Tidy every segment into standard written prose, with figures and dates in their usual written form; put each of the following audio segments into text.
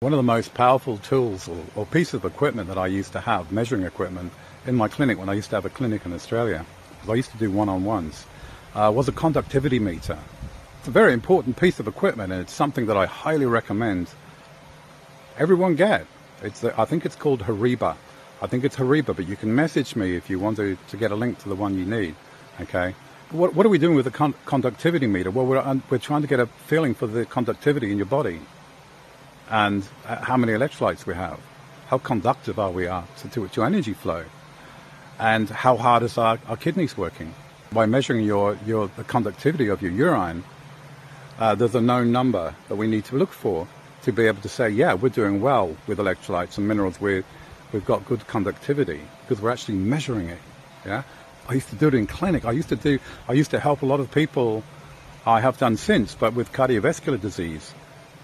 One of the most powerful tools or pieces of equipment that I used to have, measuring equipment, in my clinic when I used to have a clinic in Australia, because I used to do one-on-ones, was a conductivity meter. It's a very important piece of equipment, and it's something that I highly recommend everyone get. I think it's called Hariba. I think it's Hariba, but you can message me if you want to get a link to the one you need. Okay. What are we doing with the conductivity meter? Well, we're trying to get a feeling for the conductivity in your body, and how many electrolytes we have, how conductive are we to energy flow, and how hard is our kidneys working. By measuring the conductivity of your urine, there's a known number that we need to look for to be able to say, yeah, we're doing well with electrolytes and minerals. We've got good conductivity because we're actually measuring it. Yeah, I used to do it in clinic. I used to help a lot of people. I have done since, but with cardiovascular disease.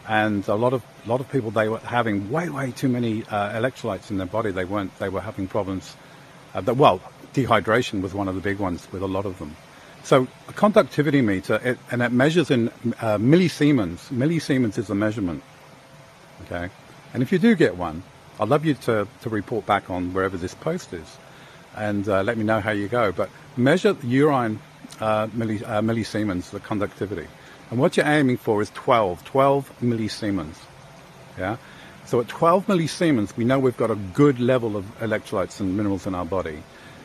And a lot of people, they were having way too many electrolytes in their body. They were having problems. Dehydration was one of the big ones with a lot of them. So a conductivity meter, it measures in millisiemens. Millisiemens is the measurement. Okay, and if you do get one, I'd love you to report back on wherever this post is, and let me know how you go. But measure the urine millisiemens, the conductivity. And what you're aiming for is 12 millisiemens. Yeah? So at 12 millisiemens, we know we've got a good level of electrolytes and minerals in our body.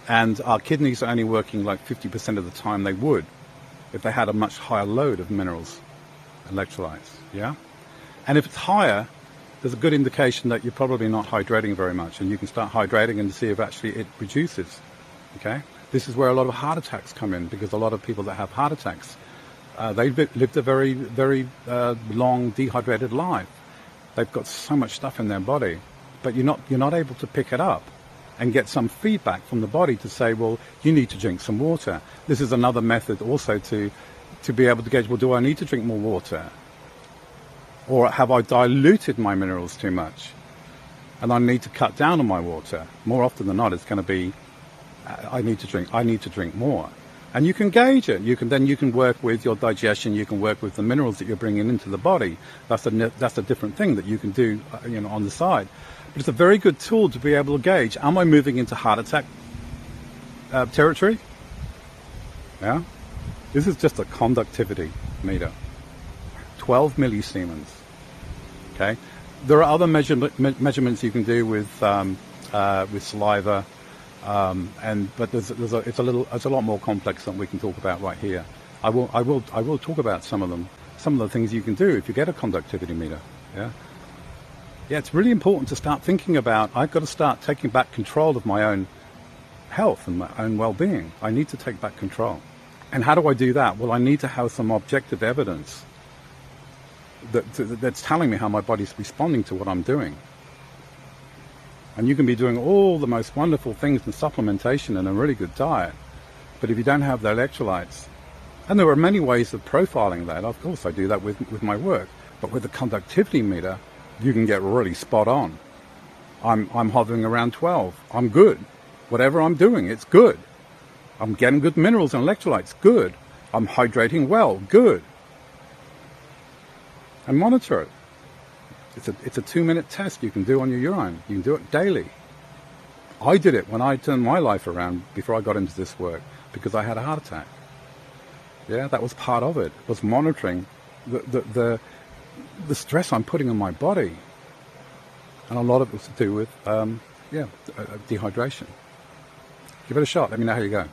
And our kidneys are only working like 50% of the time they would if they had a much higher load of minerals, electrolytes. Yeah? And if it's higher, there's a good indication that you're probably not hydrating very much. And you can start hydrating and see if actually it reduces. Okay? This is where a lot of heart attacks come in, because a lot of people that have heart attacks, they've lived a very long dehydrated life. They've got so much stuff in their body, but you're not able to pick it up and get some feedback from the body to say, well, you need to drink some water. This is another method also to be able to gauge, well, do I need to drink more water? Or have I diluted my minerals too much? And I need to cut down on my water. More often than not, it's going to be, I need to drink more. And you can gauge it. You can work with your digestion. You can work with the minerals that you're bringing into the body. That's a different thing that you can do, on the side. But it's a very good tool to be able to gauge: am I moving into heart attack territory? Yeah. This is just a conductivity meter. 12 millisiemens. Okay. There are other measurements you can do with saliva. But it's a lot more complex than we can talk about right here. I will talk about some of the things you can do if you get a conductivity meter. Yeah, it's really important to start thinking about, I've got to start taking back control of my own health and my own well-being. I need to take back control. And how do I do that? Well, I need to have some objective evidence that's telling me how my body's responding to what I'm doing. And you can be doing all the most wonderful things in supplementation and a really good diet, but if you don't have the electrolytes, and there are many ways of profiling that. Of course, I do that with my work, but with the conductivity meter, you can get really spot on. I'm hovering around 12. I'm good. Whatever I'm doing, it's good. I'm getting good minerals and electrolytes. Good. I'm hydrating well. Good. And monitor it. It's a 2-minute test you can do on your urine. You can do it daily. I did it when I turned my life around before I got into this work, because I had a heart attack. Yeah, that was part of it. Was monitoring the stress I'm putting on my body, and a lot of it was to do with dehydration. Give it a shot. Let me know how you go.